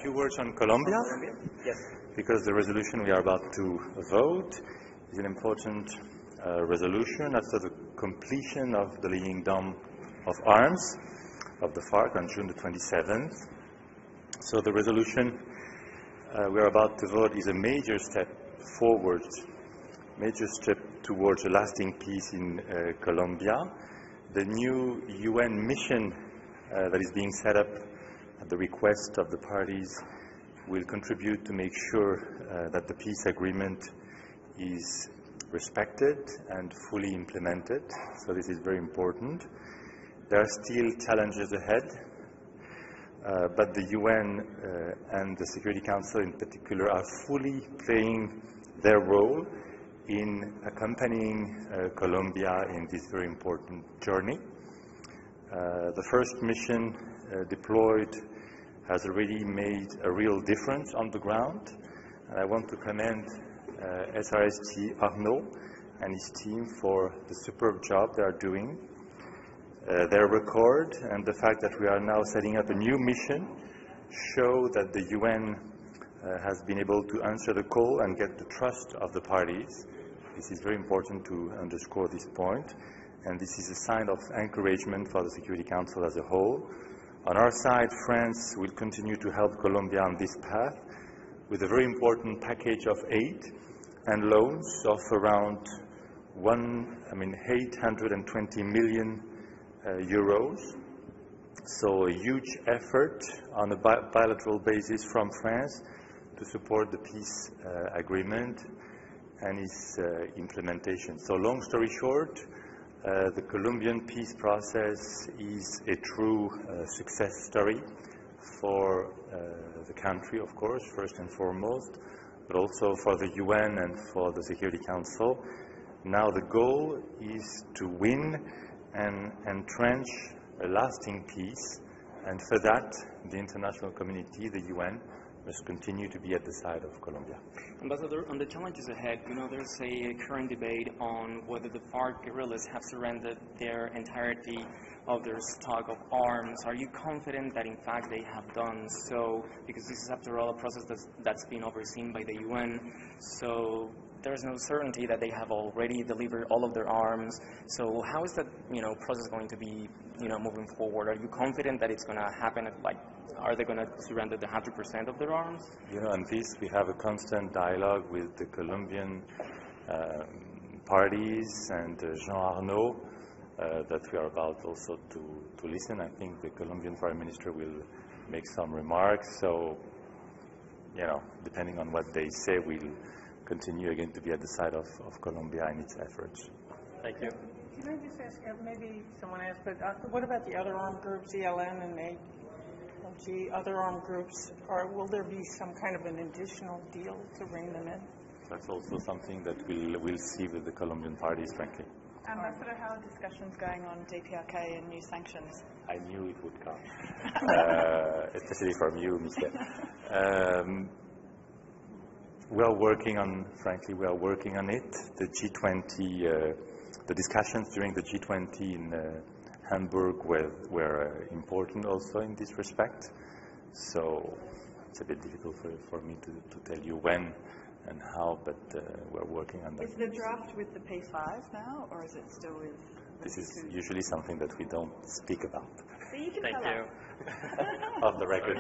A few words on Colombia. Yes. Because the resolution we are about to vote is an important resolution after the completion of the laying down of arms of the FARC on June the 27th. So the resolution we are about to vote is a major step forward, major step towards a lasting peace in Colombia. The new UN mission that is being set up at the request of the parties will contribute to make sure that the peace agreement is respected and fully implemented. So this is very important. There are still challenges ahead, but the UN and the Security Council in particular are fully playing their role in accompanying Colombia in this very important journey. The first mission deployed has already made a real difference on the ground, and I want to commend H.E and his team for the superb job they are doing. Their record and the fact that we are now setting up a new mission show that the UN has been able to answer the call and get the trust of the parties. This is very important to underscore this point, and this is a sign of encouragement for the Security Council as a whole. On our side, France will continue to help Colombia on this path with a very important package of aid and loans of around 820 million euros. So a huge effort on a bilateral basis from France to support the peace agreement and its implementation. So long story short, the Colombian peace process is a true success story for the country, of course, first and foremost, but also for the UN and for the Security Council. Now the goal is to win and entrench a lasting peace, and for that the international community, the UN, must continue to be at the side of Colombia. Ambassador, on the challenges ahead, there's a current debate on whether the FARC guerrillas have surrendered their entirety of their stock of arms. Are you confident that in fact they have done so? Because this is, after all, a process that's been overseen by the UN, so there's no certainty that they have already delivered all of their arms. So how is that process going to be moving forward? Are you confident that it's going to happen? Are they going to surrender the 100% of their arms? On this we have a constant dialogue with the Colombian parties and Jean Arnaud that we are about also to listen. I think the Colombian Foreign Minister will make some remarks. So, depending on what they say, we'll continue again to be at the side of Colombia in its efforts. Thank you. Can I just ask, maybe someone asked, but what about the other armed groups, ELN and HG, other armed groups? Will there be some kind of an additional deal to bring them in? That's also something that we'll see with the Colombian parties, frankly. Ambassador, how are discussions going on DPRK and new sanctions? I knew it would come, especially from you, Mr. We are working on it. The G20, the discussions during the G20 in Hamburg were important also in this respect. So it's a bit difficult for me to tell you when and how, but we're working on that. Is the draft with the P5 now, or is it still with... This is usually something that we don't speak about. So you can Thank tell you. us. Off the record.